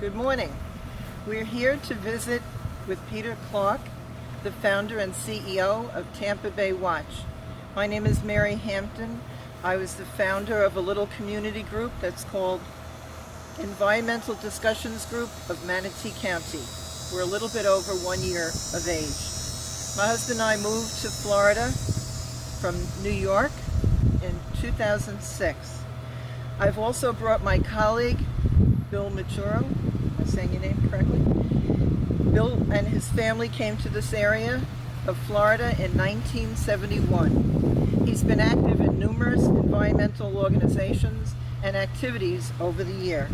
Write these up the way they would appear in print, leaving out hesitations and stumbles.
Good morning. We're here to visit with Peter Clark, the founder and CEO of Tampa Bay Watch. My name is Mary Hampton. I was the founder of a little community group that's called Environmental Discussions Group of Manatee County. We're a little bit over 1 year of age. My husband and I moved to Florida from New York in 2006. I've also brought my colleague, Bill Maturo. Am I saying your name correctly? Bill and his family came to this area of Florida in 1971. He's been active in numerous environmental organizations and activities over the year.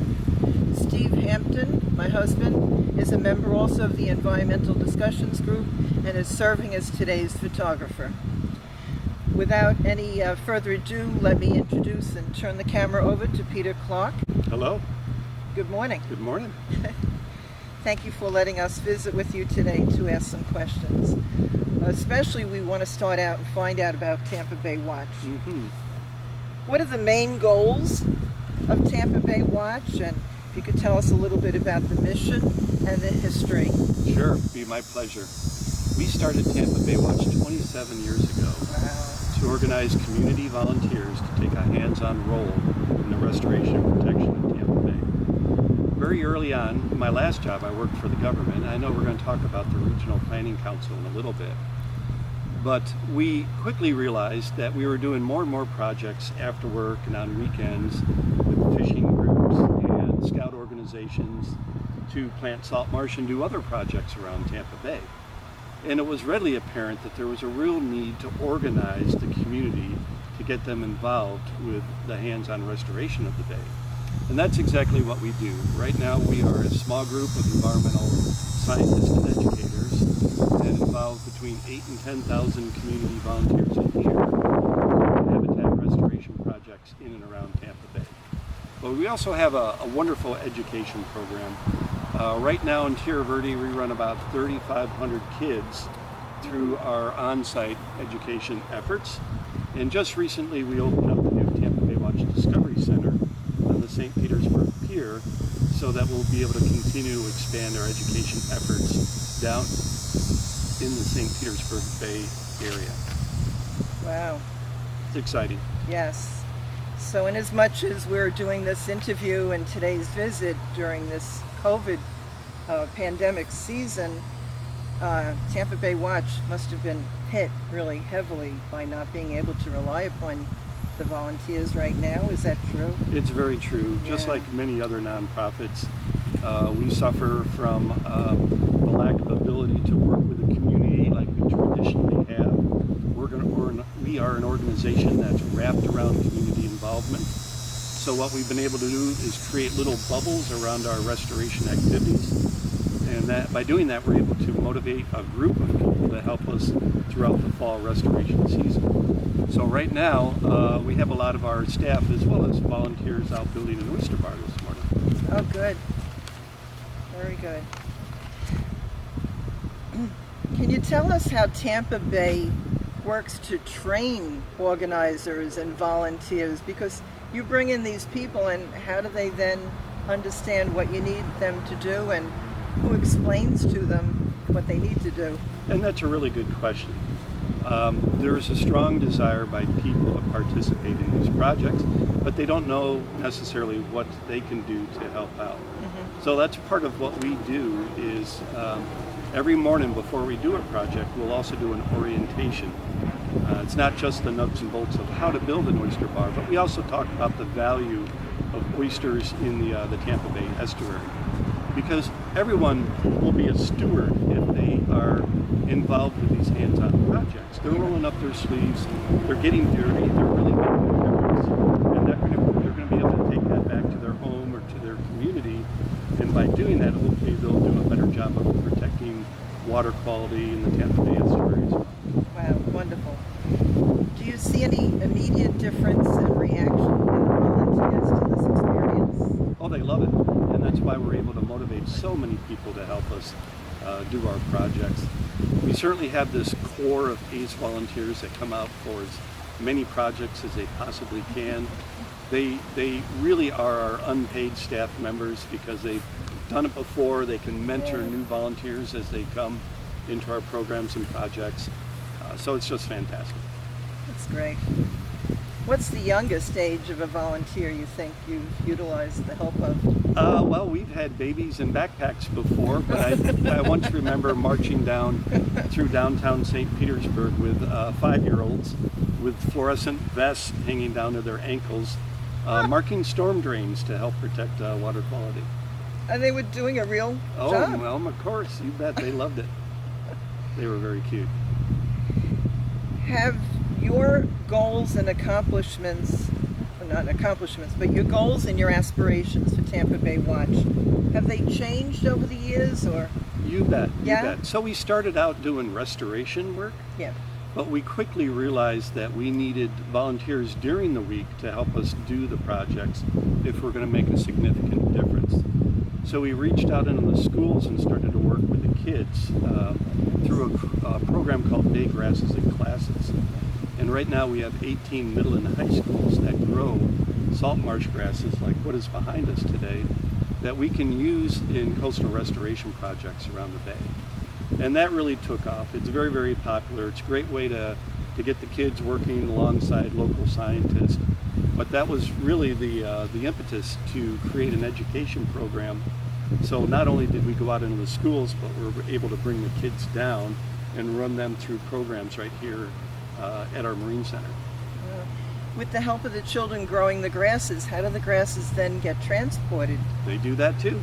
Steve Hampton, my husband, is a member also of the Environmental Discussions Group and is serving as today's photographer. Without any further ado, let me introduce and turn the camera over to Peter Clark. Hello. Good morning. Good morning. Thank you for letting us visit with you today to ask some questions. Especially we want to start out and find out about Tampa Bay Watch. What are the main goals of Tampa Bay Watch? And if you could tell us a little bit about the mission and the history. Sure, it'd be my pleasure. We started Tampa Bay Watch 27 years ago to organize community volunteers to take a hands-on role in the restoration and protection of Tampa Bay. Very early on, in my last job, I worked for the government. I know we're going to talk about the Regional Planning Council in a little bit. But we quickly realized that we were doing more and more projects after work and on weekends with fishing groups and scout organizations to plant salt marsh and do other projects around Tampa Bay. And it was readily apparent that there was a real need to organize the community to get them involved with the hands-on restoration of the bay. And that's exactly what we do. Right now we are a small group of environmental scientists and educators and involve between 8,000 and 10,000 community volunteers a year in habitat restoration projects in and around Tampa Bay. But we also have a wonderful education program. Right now in Tierra Verde we run about 3,500 kids through our on-site education efforts. And just recently we opened up the new Tampa Bay Watch Discovery Center on the St. Petersburg Pier so that we'll be able to continue to expand our education efforts down in the St. Petersburg Bay area. Wow. It's exciting. Yes. So in as much as we're doing this interview and today's visit during this COVID pandemic season, Tampa Bay Watch must have been hit really heavily by not being able to rely upon the volunteers right now. Is that true? It's very true. Just like many other nonprofits, we suffer from the lack of ability to work with the community like we traditionally have. We are an organization that's wrapped around community involvement. So what we've been able to do is create little bubbles around our restoration activities. And that by doing that, we're able to motivate a group of people to help us throughout the fall restoration season. So right now, we have a lot of our staff as well as volunteers out building an oyster bar this morning. Oh, good. Very good. Can you tell us how Tampa Bay works to train organizers and volunteers? Because you bring in these people, and how do they then understand what you need them to do, and who explains to them what they need to do? And that's a really good question. There is a strong desire by people to participate in these projects, but they don't know necessarily what they can do to help out. So that's part of what we do is every morning before we do a project, we'll also do an orientation. It's not just the nuts and bolts of how to build an oyster bar, but we also talk about the value of oysters in the Tampa Bay estuary. Because everyone will be a steward if they are involved with these hands-on projects. They're rolling up their sleeves, they're getting dirty, they're really making a difference. And they're going to be able to take that back to their home or to their community. And by doing that, hopefully they'll do a better job of protecting water quality in the Tampa Bay estuary as well. Wow, wonderful. Do you see any immediate difference in reaction in the volunteers to this experience? Oh, they love it. And that's why we're able to motivate so many people to help us do our projects. We certainly have this core of ACE volunteers that come out for as many projects as they possibly can. They really are our unpaid staff members because they've done it before. They can mentor Yeah. new volunteers as they come into our programs and projects. So it's just fantastic. That's great. What's the youngest age of a volunteer you think you've utilized the help of? Well, we've had babies in backpacks before, but I once remember marching down through downtown St. Petersburg with 5-year-olds with fluorescent vests hanging down to their ankles, marking storm drains to help protect water quality. And they were doing a real Oh, job. well, of course, you bet. They loved it. They were very cute. Have your goals and accomplishments, well, not accomplishments, but your goals and your aspirations for Tampa Bay Watch, have they changed over the years, or? You bet. Yeah? You bet. So we started out doing restoration work, Yeah. but we quickly realized that we needed volunteers during the week to help us do the projects if we're going to make a significant difference. So we reached out into the schools and started to work with the kids through a program called Bay Grasses and Classes. And right now we have 18 middle and high schools that grow salt marsh grasses like what is behind us today that we can use in coastal restoration projects around the bay. And that really took off. It's very, very popular. It's a great way to get the kids working alongside local scientists. But that was really the impetus to create an education program. So not only did we go out into the schools, but we were able to bring the kids down and run them through programs right here at our Marine Center. With the help of the children growing the grasses, how do the grasses then get transported? They do that too.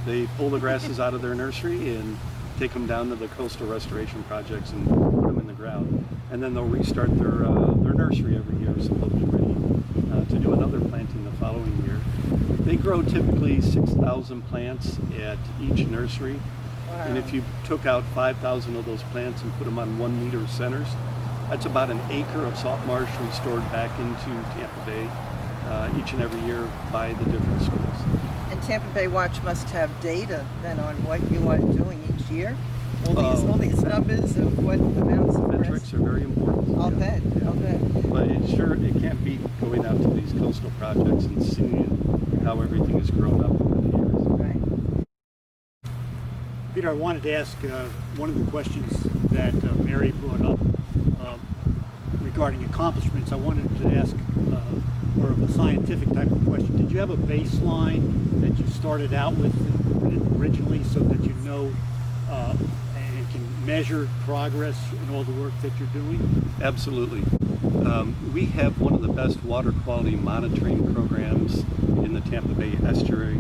They pull the grasses out of their nursery and take them down to the coastal restoration projects and put them in the ground. And then they'll restart their nursery every year, so they'll be ready to do another planting the following year. They grow typically 6,000 plants at each nursery. Wow. And if you took out 5,000 of those plants and put them on 1 meter centers, that's about an acre of salt marsh restored back into Tampa Bay each and every year by the different schools. And Tampa Bay Watch must have data then on what you are doing each year. All these numbers of what amounts of Metrics are very important. I'll bet. But it can't beat going out to these coastal projects and seeing how everything has grown up over the years. Right. Peter, I wanted to ask one of the questions that Mary brought up regarding accomplishments. I wanted to ask more of a scientific type of question. Did you have a baseline that you started out with originally so that you know and can measure progress in all the work that you're doing? Absolutely. We have one of the best water quality monitoring programs in the Tampa Bay estuary,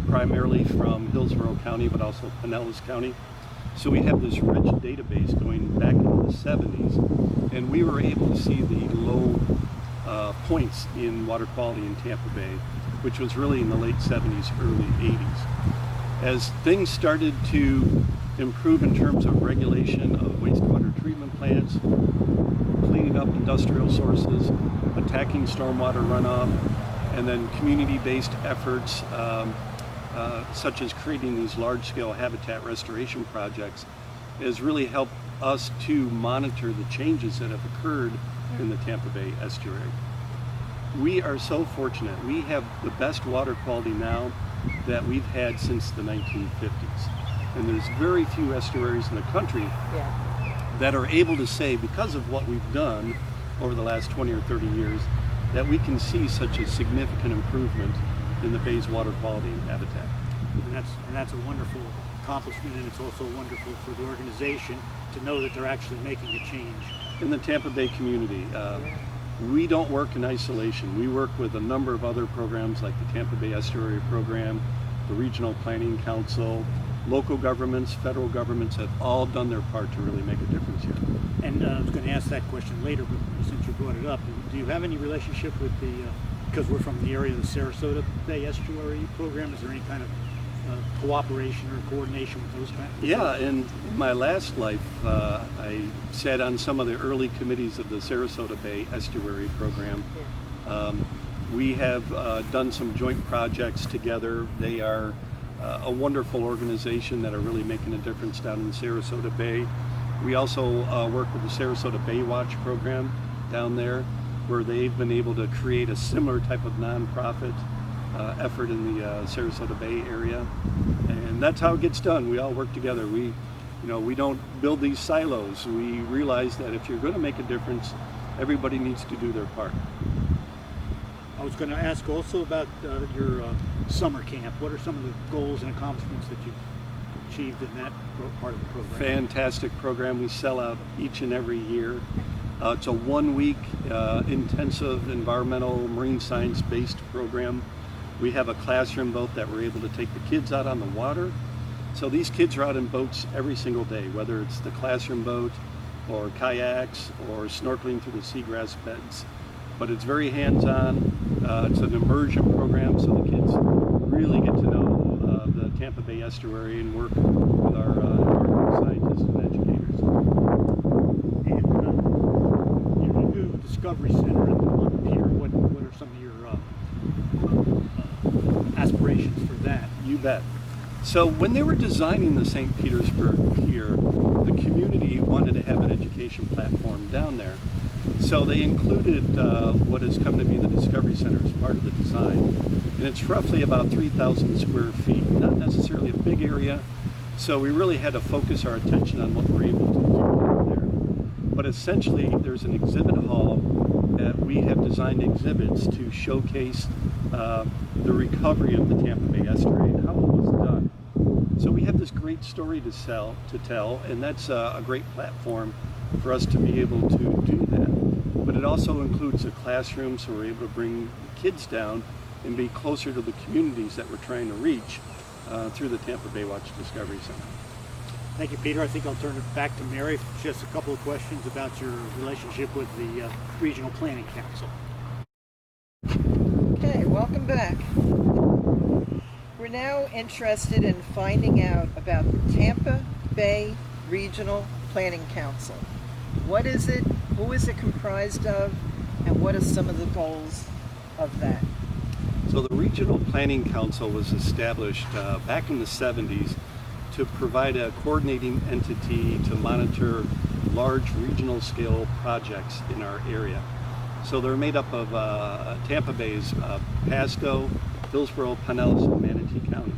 primarily from Hillsborough County, but also Pinellas County. So we have this rich database going back into the 70s, and we were able to see the low points in water quality in Tampa Bay, which was really in the late 70s, early 80s. As things started to improve in terms of regulation of wastewater treatment plants, cleaning up industrial sources, attacking stormwater runoff, and then community-based efforts such as creating these large-scale habitat restoration projects has really helped us to monitor the changes that have occurred in the Tampa Bay estuary. We are so fortunate. We have the best water quality now that we've had since the 1950s. And there's very few estuaries in the country that are able to say, because of what we've done over the last 20 or 30 years, that we can see such a significant improvement in the bay's water quality and habitat. And that's a wonderful accomplishment, and it's also wonderful for the organization to know that they're actually making a change. In the Tampa Bay community, we don't work in isolation. We work with a number of other programs like the Tampa Bay Estuary Program, the Regional Planning Council, local governments, federal governments have all done their part to really make a difference here. And I was going to ask that question later, but since you brought it up, do you have any relationship with because we're from the area of the Sarasota Bay Estuary Program, is there any kind of cooperation or coordination with those kinds of Yeah, in my last life, I sat on some of the early committees of the Sarasota Bay Estuary Program. We have done some joint projects together. They are a wonderful organization that are really making a difference down in the Sarasota Bay. We also work with the Sarasota Bay Watch program down there, where they've been able to create a similar type of nonprofit effort in the Sarasota Bay area, and that's how it gets done. We all work together. We don't build these silos. We realize that if you're going to make a difference, everybody needs to do their part. I was going to ask also about your summer camp. What are some of the goals and accomplishments that you've achieved in that part of the program? Fantastic program. We sell out each and every year. It's a 1-week intensive environmental marine science based program. We have a classroom boat that we're able to take the kids out on the water. So these kids are out in boats every single day, whether it's the classroom boat or kayaks or snorkeling through the seagrass beds. But it's very hands-on. It's an immersion program, so the kids really get to know the Tampa Bay estuary and work with our environmental scientists and educators. And your new Discovery Center on the pier, what are some of your aspirations for that? You bet. So when they were designing the St. Petersburg Pier, the community wanted to have an education platform down there. So they included what has come to be the Discovery Center as part of the design. And it's roughly about 3,000 square feet, not necessarily a big area. So we really had to focus our attention on what we're able to do down there. But essentially, there's an exhibit hall that we have designed exhibits to showcase the recovery of the Tampa Bay estuary and how it was done. So we have this great story to tell, and that's a great platform for us to be able to do that. But it also includes a classroom, so we're able to bring kids down and be closer to the communities that we're trying to reach through the Tampa Bay Watch Discovery Center. Thank you, Peter. I think I'll turn it back to Mary for just a couple of questions about your relationship with the Regional Planning Council. Okay, welcome back. We're now interested in finding out about the Tampa Bay Regional Planning Council. What is it? Who is it comprised of? And what are some of the goals of that? So the Regional Planning Council was established back in the 70s to provide a coordinating entity to monitor large regional scale projects in our area. So they're made up of Tampa Bay's Pasco, Hillsborough, Pinellas, and Manatee County.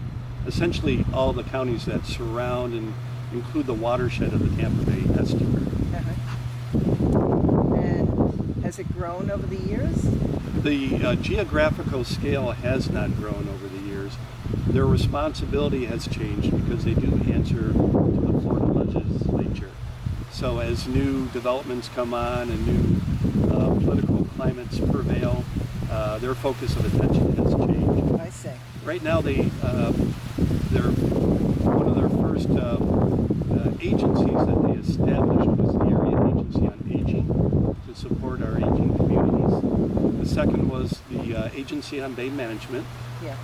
Essentially all the counties that surround and include the watershed of the Tampa Bay estuary. And has it grown over the years? The geographical scale has not grown over the years. Their responsibility has changed because they do answer to the Florida legislature. So as new developments come on and new political climates prevail, their focus of attention has changed. I see. Right now, they're one of their first agencies that they established was the Area Agency on Aging to support our aging communities. The second was the Agency on Bay Management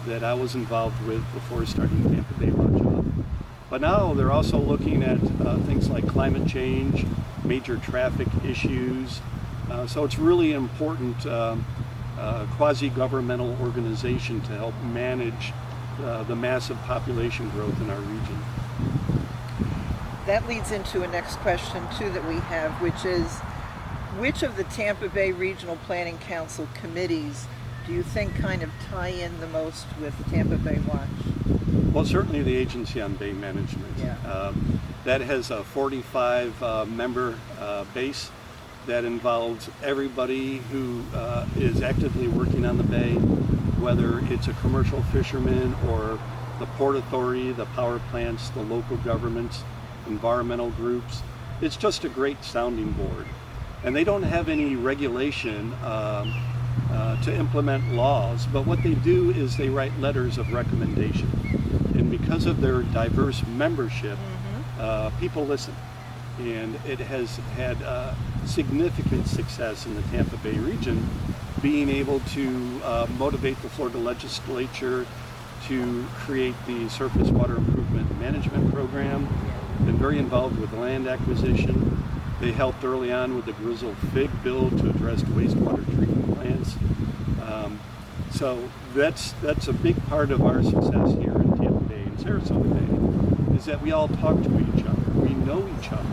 that I was involved with before starting Tampa Bay Watch off. But now they're also looking at things like climate change, major traffic issues. So it's really important quasi-governmental organization to help manage the massive population growth in our region. That leads into a next question too that we have, which is, which of the Tampa Bay Regional Planning Council committees do you think kind of tie in the most with Tampa Bay Watch? Well, certainly the Agency on Bay Management. That has a 45 member base that involves everybody who is actively working on the bay, whether it's a commercial fisherman or the Port Authority, the power plants, the local governments, environmental groups. It's just a great sounding board. And they don't have any regulation to implement laws, but what they do is they write letters of recommendation. And because of their diverse membership, people listen. And it has had significant success in the Tampa Bay region, being able to motivate the Florida legislature to create the Surface Water Improvement Management Program. Been very involved with land acquisition. They helped early on with the Grizzle Fig bill to address wastewater treatment plants. So that's a big part of our success here in Tampa Bay and Sarasota Bay, is that we all talk to each other. We know each other.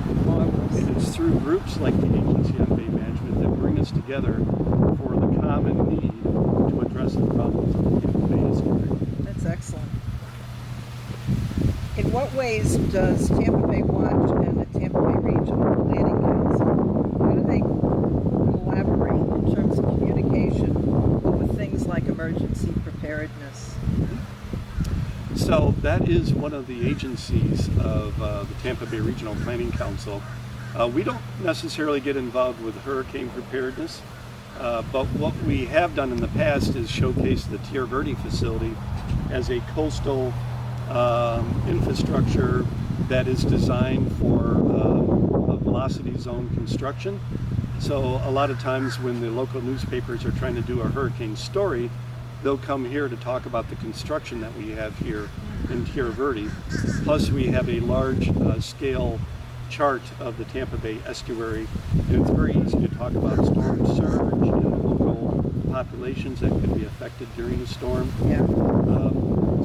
And it's through groups like the Agency on Bay Management that bring us together for the common need to address the problems of the Tampa Bay ways does Tampa Bay Watch and the Tampa Bay Regional Planning Council, how do they collaborate in terms of communication over things like emergency preparedness? So that is one of the agencies of the Tampa Bay Regional Planning Council. We don't necessarily get involved with hurricane preparedness, but what we have done in the past is showcase the Tierra Verde facility as a coastal infrastructure that is designed for a velocity zone construction. So a lot of times when the local newspapers are trying to do a hurricane story, they'll come here to talk about the construction that we have here in Tierra Verde. Plus we have a large scale chart of the Tampa Bay estuary, and it's very easy to talk about storm surge and local populations that could be affected during a storm. Yeah.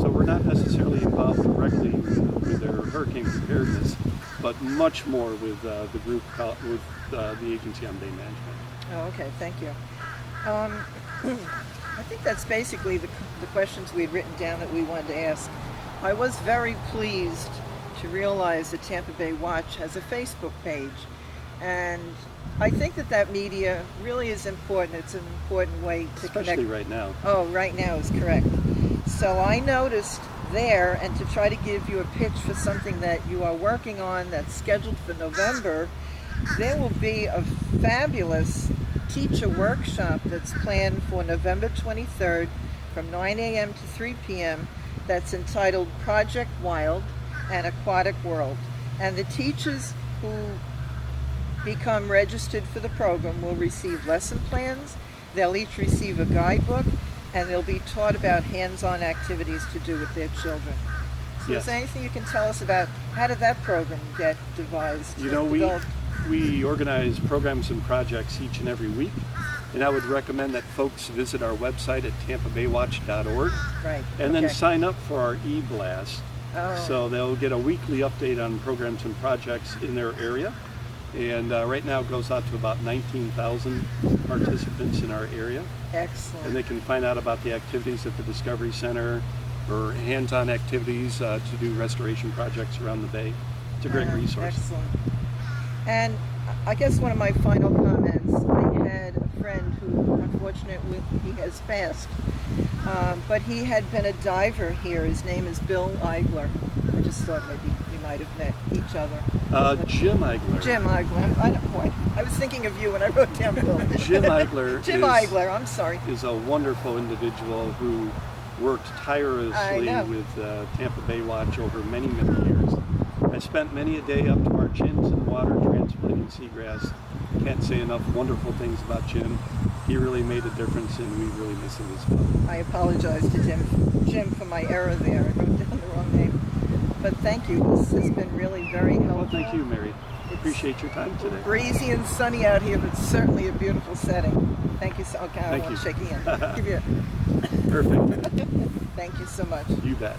So we're not necessarily involved directly with their hurricane preparedness, but much more with the group, with the Agency on Bay Management. Oh, okay, thank you. I think that's basically the questions we had written down that we wanted to ask. I was very pleased to realize that Tampa Bay Watch has a Facebook page, and I think that media really is important. It's an important way to connect. Especially right now. Oh, right now is correct. So I noticed there, and to try to give you a pitch for something that you are working on that's scheduled for November, there will be a fabulous teacher workshop that's planned for November 23rd from 9 a.m. to 3 p.m. that's entitled Project Wild, an Aquatic World. And the teachers who become registered for the program will receive lesson plans, they'll each receive a guidebook, and they'll be taught about hands-on activities to do with their children. So Yes. is there anything you can tell us about how did that program get devised? You know, we organize programs and projects each and every week, and I would recommend that folks visit our website at tampabaywatch.org Right. and then okay. sign up for our e-blast. Oh. So they'll get a weekly update on programs and projects in their area. And right now it goes out to about 19,000 participants in our area. Excellent. And they can find out about the activities at the Discovery Center or hands-on activities to do restoration projects around the bay. It's a great resource. Excellent. And I guess one of my final comments, I had a friend who, unfortunately, he has passed, but he had been a diver here. His name is Bill Eigler. I just thought maybe we might have met each other. Jim Eigler. Jim Eigler. I was thinking of you when I wrote down Bill. Jim Eigler. Jim Eigler, I'm sorry. Is a wonderful individual who worked tirelessly with Tampa Bay Watch over many, many years. I spent many a day up to our chins in water transplanting seagrass. Can't say enough wonderful things about Jim. He really made a difference, and we really miss him as well. I apologize to Jim for my error there. I wrote down the wrong name. But thank you. This has been really very helpful. Well, thank you, Mary. Appreciate your time today. Breezy and sunny out here, but certainly a beautiful setting. Thank you so okay, I Thank won't you. shake your hand. Give you Perfect. thank you so much. You bet.